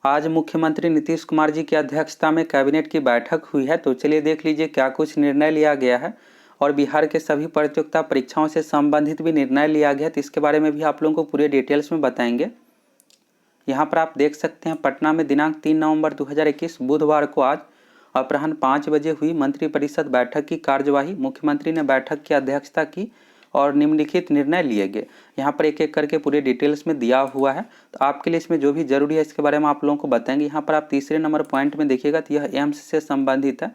आज मुख्यमंत्री नीतीश कुमार जी की अध्यक्षता में कैबिनेट की बैठक हुई है। तो चलिए देख लीजिए क्या कुछ निर्णय लिया गया है और बिहार के सभी प्रतियोगिता परीक्षाओं से संबंधित भी निर्णय लिया गया है। तो इसके बारे में भी आप लोगों को पूरे डिटेल्स में बताएंगे। यहाँ पर आप देख सकते हैं पटना में दिनांक 3 नवंबर 2021 बुधवार को आज अपराह्न 5 बजे हुई मंत्रिपरिषद बैठक की कार्यवाही। मुख्यमंत्री ने बैठक की अध्यक्षता की और निम्नलिखित निर्णय लिए गए। यहाँ पर एक एक करके पूरे डिटेल्स में दिया हुआ है। तो आपके लिए इसमें जो भी जरूरी है इसके बारे में आप लोगों को बताएंगे। यहाँ पर आप तीसरे नंबर पॉइंट में देखिएगा तो यह एम्स से संबंधित है।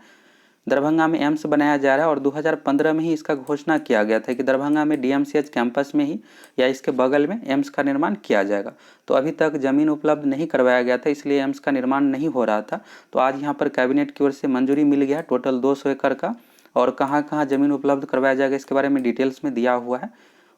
दरभंगा में एम्स बनाया जा रहा है और 2015 में ही इसका घोषणा किया गया था कि दरभंगा में डीएमसीएच कैंपस में ही या इसके बगल में एम्स का निर्माण किया जाएगा। तो अभी तक जमीन उपलब्ध नहीं करवाया गया था, इसलिए एम्स का निर्माण नहीं हो रहा था। तो आज यहाँ पर कैबिनेट की ओर से मंजूरी मिल गया है टोटल 200 एकड़ का। और कहाँ कहाँ जमीन उपलब्ध करवाया जाएगा इसके बारे में डिटेल्स में दिया हुआ है।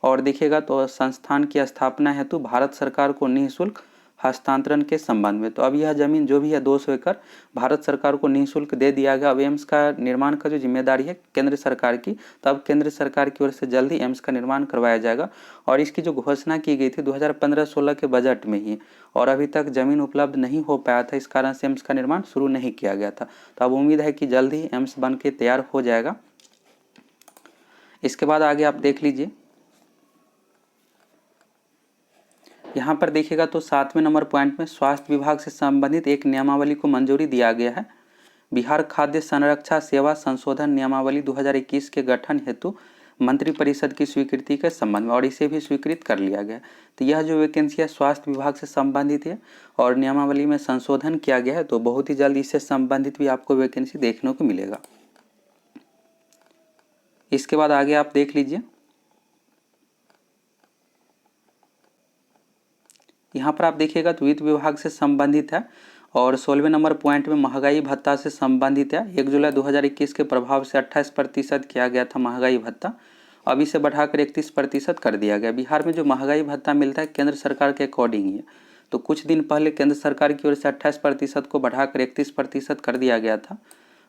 और देखिएगा तो संस्थान की स्थापना हेतु भारत सरकार को निःशुल्क हस्तांतरण के संबंध में। तो अब यह जमीन जो भी है 200 एकड़ भारत सरकार को निःशुल्क दे दिया गया। अब एम्स का निर्माण का जो जिम्मेदारी है केंद्र सरकार की, तब केंद्र सरकार की ओर से जल्द ही एम्स का निर्माण करवाया जाएगा। और इसकी जो घोषणा की गई थी 2015-16 के बजट में ही, और अभी तक जमीन उपलब्ध नहीं हो पाया था, इस कारण से एम्स का निर्माण शुरू नहीं किया गया था। तो अब उम्मीद है कि जल्द ही एम्स बन के तैयार हो जाएगा। इसके बाद आगे आप देख लीजिए, यहाँ पर देखिएगा तो 7वें नंबर पॉइंट में स्वास्थ्य विभाग से संबंधित एक नियमावली को मंजूरी दिया गया है। बिहार खाद्य संरक्षा सेवा संशोधन नियमावली 2021 के गठन हेतु मंत्रिपरिषद की स्वीकृति के संबंध में, और इसे भी स्वीकृत कर लिया गया। तो यह जो वैकेंसी है स्वास्थ्य विभाग से संबंधित है और नियमावली में संशोधन किया गया है। तो बहुत ही जल्द इससे संबंधित भी आपको वैकेंसी देखने को मिलेगा। इसके बाद आगे आप देख लीजिए, यहाँ पर आप देखिएगा तो वित्त विभाग से संबंधित है और 16वें नंबर पॉइंट में महंगाई भत्ता से संबंधित है। 1 जुलाई 2021 के प्रभाव से 28% किया गया था महंगाई भत्ता, अब इसे बढ़ाकर 31% कर दिया गया। बिहार में जो महंगाई भत्ता मिलता है केंद्र सरकार के अकॉर्डिंग ही है। तो कुछ दिन पहले केंद्र सरकार की ओर से 28% को बढ़ाकर 31% कर दिया गया था।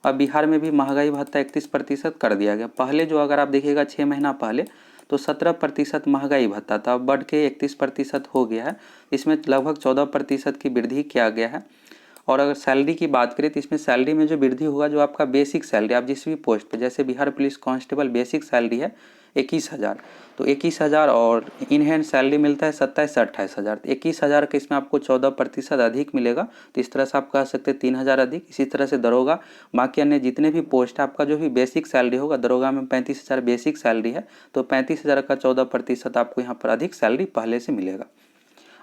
अब बिहार में भी महंगाई भत्ता 31% कर दिया गया। पहले जो अगर आप देखिएगा 6 महीना पहले तो 17% महंगाई भत्ता था, अब बढ़ के 31% हो गया है। इसमें लगभग 14% की वृद्धि किया गया है। और अगर सैलरी की बात करें तो इसमें सैलरी में जो वृद्धि होगा, जो आपका बेसिक सैलरी आप जिस भी पोस्ट पे, जैसे Bihar police constable basic salary है 21,000, तो 21,000 और इन हैंड सैलरी मिलता है 27 से 28,000। तो 21,000 का इसमें आपको 14% अधिक मिलेगा। तो इस तरह से आप कह सकते हैं 3,000 अधिक। इसी तरह से दरोगा, बाकी अन्य जितने भी पोस्ट है, आपका जो भी बेसिक सैलरी होगा, दरोगा में 35,000 बेसिक सैलरी है, तो 35,000 का 14% आपको यहाँ पर अधिक सैलरी पहले से मिलेगा।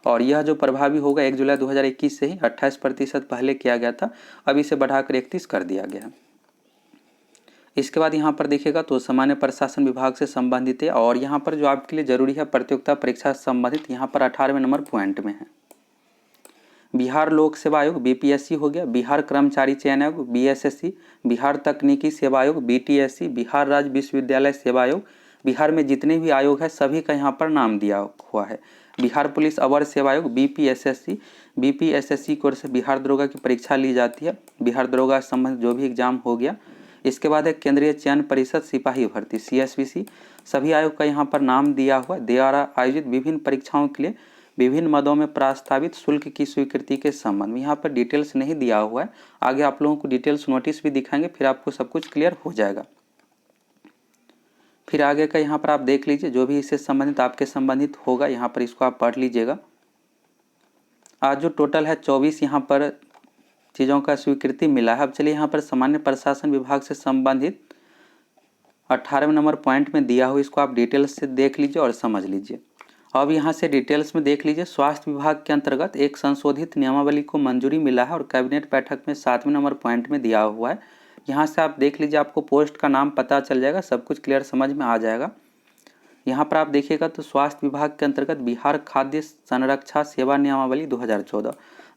और यह जो प्रभावी होगा 1 जुलाई 2021 से ही, 28% पहले किया गया था, अब इसे बढ़ाकर 31 कर दिया गया है। इसके बाद यहाँ पर देखिएगा तो सामान्य प्रशासन विभाग से संबंधित है और यहाँ पर जो आपके लिए जरूरी है प्रतियोगिता परीक्षा से संबंधित, यहाँ पर 18वें नंबर पॉइंट में है बिहार लोक सेवा आयोग बीपीएससी हो गया, बिहार कर्मचारी चयन आयोग बीएसएससी, बिहार तकनीकी सेवा आयोग बीटीएससी, बिहार राज्य विश्वविद्यालय सेवा आयोग। बिहार में जितने भी आयोग है सभी का यहाँ पर नाम दिया हुआ है। बिहार पुलिस अवर सेवा आयोग बीपीएसएससी, बीपीएसएससी की ओर से बिहार दरोगा की परीक्षा ली जाती है, बिहार दरोगा से संबंधित जो भी एग्जाम हो गया। इसके बाद है केंद्रीय चयन परिषद सिपाही भर्ती सीएसबीसी, सभी आयोग का यहाँ पर नाम दिया हुआ है। द्वारा आयोजित विभिन्न परीक्षाओं के लिए विभिन्न मदों में प्रस्तावित शुल्क की स्वीकृति के संबंध में, यहाँ पर डिटेल्स नहीं दिया हुआ है। आगे आप लोगों को डिटेल्स नोटिस भी दिखाएंगे, फिर आपको सब कुछ क्लियर हो जाएगा। फिर आगे का यहाँ पर आप देख लीजिए, जो भी इससे संबंधित आपके संबंधित होगा यहाँ पर इसको आप पढ़ लीजिएगा। आज जो टोटल है 24 यहाँ पर चीज़ों का स्वीकृति मिला है। अब चलिए यहाँ पर सामान्य प्रशासन विभाग से संबंधित 18वें नंबर पॉइंट में दिया हुआ, इसको आप डिटेल्स से देख लीजिए और समझ लीजिए। अब यहाँ से डिटेल्स में देख लीजिए, स्वास्थ्य विभाग के अंतर्गत एक संशोधित नियमावली को मंजूरी मिला है और कैबिनेट बैठक में 7वें नंबर पॉइंट में दिया हुआ है। यहाँ से आप देख लीजिए, आपको पोस्ट का नाम पता चल जाएगा, सब कुछ क्लियर समझ में आ जाएगा। यहाँ पर आप देखिएगा तो स्वास्थ्य विभाग के अंतर्गत बिहार खाद्य संरक्षा सेवा नियमावली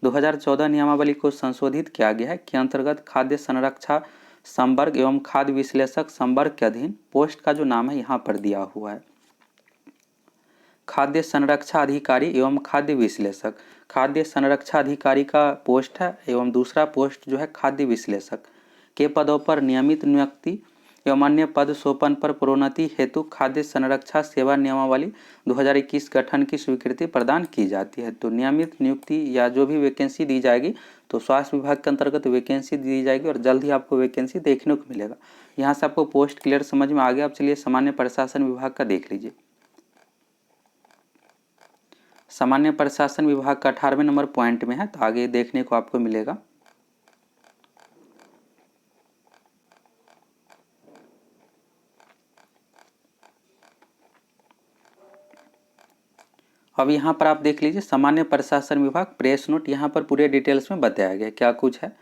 2014 नियमावली को संशोधित किया गया है के अंतर्गत खाद्य संरक्षा संवर्ग एवं खाद्य विश्लेषक संवर्ग के अधीन पोस्ट का जो नाम है यहाँ पर दिया हुआ है खाद्य संरक्षा अधिकारी एवं खाद्य विश्लेषक। खाद्य संरक्षा अधिकारी का पोस्ट है एवं दूसरा पोस्ट जो है खाद्य विश्लेषक के पदों पर नियमित नियुक्ति एवं अन्य पद सोपन पर प्रोन्नति हेतु खाद्य संरक्षा सेवा नियमावली 2021 गठन की स्वीकृति प्रदान की जाती है। तो नियमित नियुक्ति या जो भी वैकेंसी दी जाएगी तो स्वास्थ्य विभाग के अंतर्गत वैकेंसी दी जाएगी और जल्द ही आपको वैकेंसी देखने को मिलेगा। यहाँ से आपको पोस्ट क्लियर समझ में आ गया। अब चलिए सामान्य प्रशासन विभाग का देख लीजिए। सामान्य प्रशासन विभाग का 18वें नंबर पॉइंट में है, तो आगे देखने को आपको मिलेगा। अब यहाँ पर आप देख लीजिए सामान्य प्रशासन विभाग प्रेस नोट, यहाँ पर पूरे डिटेल्स में बताया गया क्या कुछ है।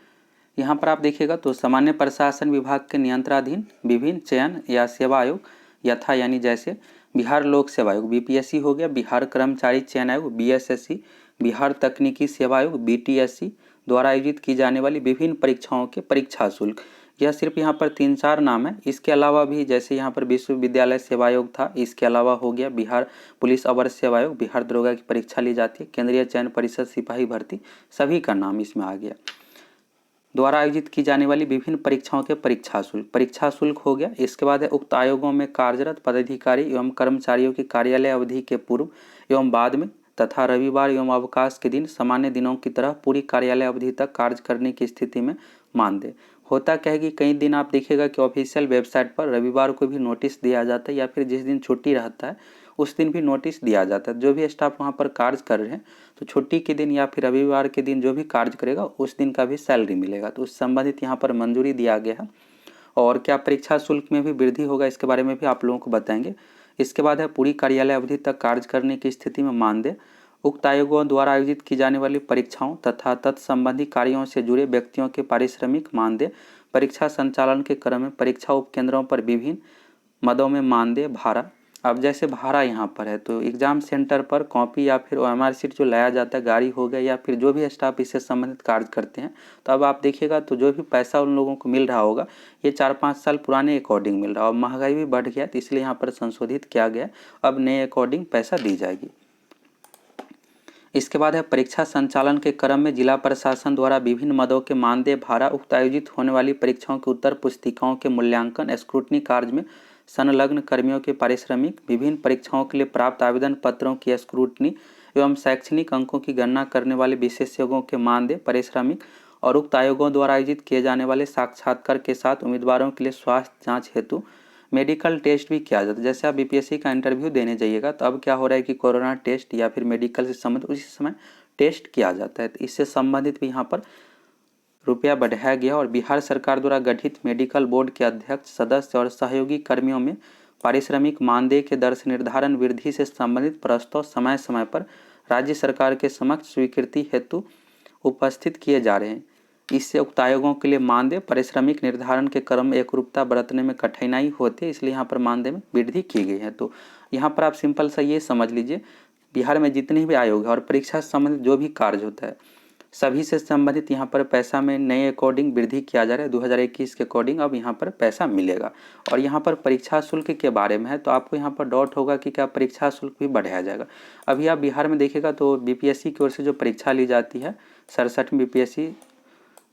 यहाँ पर आप देखिएगा तो सामान्य प्रशासन विभाग के नियंत्रणाधीन विभिन्न चयन या सेवा आयोग यथा यानी जैसे बिहार लोक सेवा आयोग बीपीएससी हो गया, बिहार कर्मचारी चयन आयोग बीएसएससी, बिहार तकनीकी सेवा आयोग बीटीएससी द्वारा आयोजित की जाने वाली विभिन्न परीक्षाओं के परीक्षा शुल्क, यह सिर्फ यहाँ पर 3-4 नाम है। इसके अलावा भी जैसे यहाँ पर विश्वविद्यालय सेवा आयोग था, इसके अलावा हो गया बिहार पुलिस अवर सेवा आयोग, बिहार दरोगा की परीक्षा ली जाती है, केंद्रीय चयन परिषद सिपाही भर्ती, सभी का नाम इसमें आ गया। द्वारा आयोजित की जाने वाली विभिन्न परीक्षाओं के परीक्षा शुल्क हो गया। इसके बाद है उक्त आयोगों में कार्यरत पदाधिकारी एवं कर्मचारियों की कार्यालय अवधि के पूर्व एवं बाद में तथा रविवार एवं अवकाश के दिन सामान्य दिनों की तरह पूरी कार्यालय अवधि तक कार्य करने की स्थिति में मानदेय। होता क्या है कि कई दिन आप देखिएगा कि ऑफिशियल वेबसाइट पर रविवार को भी नोटिस दिया जाता है या फिर जिस दिन छुट्टी रहता है उस दिन भी नोटिस दिया जाता है। जो भी स्टाफ वहाँ पर कार्य कर रहे हैं तो छुट्टी के दिन या फिर रविवार के दिन जो भी कार्य करेगा उस दिन का भी सैलरी मिलेगा। तो उस संबंधित यहाँ पर मंजूरी दिया गया है। और क्या परीक्षा शुल्क में भी वृद्धि होगा इसके बारे में भी आप लोगों को बताएंगे। इसके बाद है पूरी कार्यालय अवधि तक कार्य करने की स्थिति में मानदेय। उक्त आयोगों द्वारा आयोजित की जाने वाली परीक्षाओं तथा तत्संबंधी कार्यों से जुड़े व्यक्तियों के पारिश्रमिक मानदेय, परीक्षा संचालन के क्रम में परीक्षा उपकेंद्रों पर विभिन्न मदों में मानदेय, भाड़ा। अब जैसे भाड़ा यहाँ पर है तो एग्जाम सेंटर पर कॉपी या फिर ओएमआर शीट जो लाया जाता है, गाड़ी हो गया या फिर जो भी स्टाफ इससे संबंधित कार्य करते हैं, तो अब आप देखिएगा तो जो भी पैसा उन लोगों को मिल रहा होगा ये 4-5 साल पुराने अकॉर्डिंग मिल रहा है। और महंगाई भी बढ़ गया तो इसलिए यहाँ पर संशोधित किया गया, अब नए अकॉर्डिंग पैसा दी जाएगी। इसके बाद है परीक्षा संचालन के क्रम में जिला प्रशासन द्वारा विभिन्न मदों के मानदेय, भाड़ा, उक्त आयोजित होने वाली परीक्षाओं की उत्तर पुस्तिकाओं के मूल्यांकन, स्क्रूटनी कार्य में संलग्न कर्मियों के पारिश्रमिक, विभिन्न परीक्षाओं के लिए प्राप्त आवेदन पत्रों की स्क्रूटनी एवं शैक्षणिक अंकों की गणना करने वाले विशेषज्ञों के मानदेय, पारिश्रमिक और उक्त आयोगों द्वारा आयोजित किए जाने वाले साक्षात्कार के साथ उम्मीदवारों के लिए स्वास्थ्य जाँच हेतु मेडिकल टेस्ट भी किया जाता है। जैसे आप बीपीएससी का इंटरव्यू देने जाइएगा तो अब क्या हो रहा है कि कोरोना टेस्ट या फिर मेडिकल से संबंधित उसी समय टेस्ट किया जाता है। तो इससे संबंधित भी यहाँ पर रुपया बढ़ाया गया। और बिहार सरकार द्वारा गठित मेडिकल बोर्ड के अध्यक्ष, सदस्य और सहयोगी कर्मियों में पारिश्रमिक मानदेय के दर से निर्धारण वृद्धि से संबंधित प्रस्ताव समय समय पर राज्य सरकार के समक्ष स्वीकृति हेतु उपस्थित किए जा रहे हैं। इससे उक्त आयोगों के लिए मानदेय, पारिश्रमिक निर्धारण के क्रम में एकरूपता बरतने में कठिनाई होती है, इसलिए यहाँ पर मानदेय में वृद्धि की गई है। तो यहाँ पर आप सिंपल सा ये समझ लीजिए, बिहार में जितने भी आयोग है और परीक्षा से संबंधित जो भी कार्य होता है सभी से संबंधित यहाँ पर पैसा में नए अकॉर्डिंग वृद्धि किया जा रहा है। 2021 के अकॉर्डिंग अब यहाँ पर पैसा मिलेगा। और यहाँ पर परीक्षा शुल्क के बारे में है तो आपको यहाँ पर डाउट होगा कि क्या परीक्षा शुल्क भी बढ़ाया जाएगा। अभी आप बिहार में देखिएगा तो बीपीएससी की ओर से जो परीक्षा ली जाती है 67 बीपीएससी,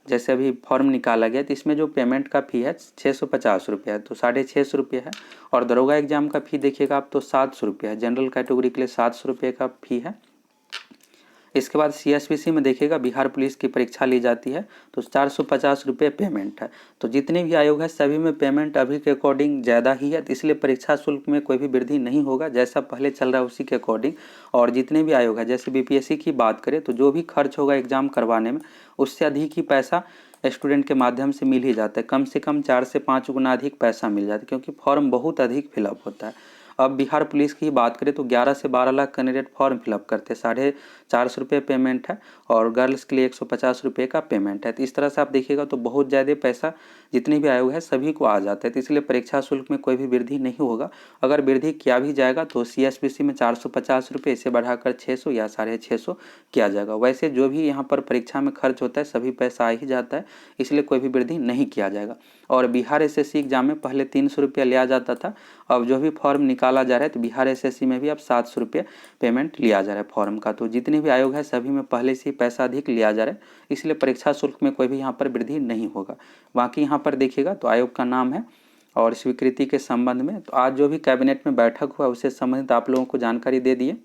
जैसे अभी फॉर्म निकाला गया तो इसमें जो पेमेंट का फ़ी है 650 रुपया है, तो 650 रुपये है। और दरोगा एग्जाम का फ़ी देखिएगा आप तो 700 रुपया है, जनरल कैटेगरी के लिए 700 रुपये का फ़ी है। इसके बाद सीएसपीसी में देखिएगा बिहार पुलिस की परीक्षा ली जाती है तो 450 रुपये पेमेंट है। तो जितने भी आयोग है सभी में पेमेंट अभी के अकॉर्डिंग ज़्यादा ही है, इसलिए परीक्षा शुल्क में कोई भी वृद्धि नहीं होगा, जैसा पहले चल रहा है उसी के अकॉर्डिंग। और जितने भी आयोग है जैसे बीपीएससी की बात करें तो जो भी खर्च होगा एग्जाम करवाने में उससे अधिक ही पैसा स्टूडेंट के माध्यम से मिल ही जाता है, कम से कम 4 से 5 गुना अधिक पैसा मिल जाता है क्योंकि फॉर्म बहुत अधिक फिलअप होता है। अब बिहार पुलिस की बात करें तो 11 से 12 लाख कैंडिडेट फॉर्म फिलअप करते हैं, 450 रुपये पेमेंट है और गर्ल्स के लिए 150 रुपये का पेमेंट है। तो इस तरह से आप देखिएगा तो बहुत ज़्यादा पैसा जितने भी आयोग है सभी को आ जाता है, तो इसलिए परीक्षा शुल्क में कोई भी वृद्धि नहीं होगा। अगर वृद्धि किया भी जाएगा तो सीएसपीसी में 450 रुपये इसे बढ़ाकर 600 या 650 किया जाएगा। वैसे जो भी यहाँ पर परीक्षा में खर्च होता है सभी पैसा आ ही जाता है, इसलिए कोई भी वृद्धि नहीं किया जाएगा। और बिहार एसएससी एग्जाम में पहले 300 रुपया लिया जाता था, अब जो भी फॉर्म निकाला जा रहा है तो बिहार एसएससी में भी अब 700 रुपये पेमेंट लिया जा रहा है फॉर्म का। तो जितने भी आयोग है सभी में पहले से ही पैसा अधिक लिया जा रहा है, इसलिए परीक्षा शुल्क में कोई भी यहाँ पर वृद्धि नहीं होगा। बाकी यहाँ पर देखिएगा तो आयोग का नाम है और स्वीकृति के संबंध में। तो आज जो भी कैबिनेट में बैठक हुआ उससे संबंधित आप लोगों को जानकारी दे दिए।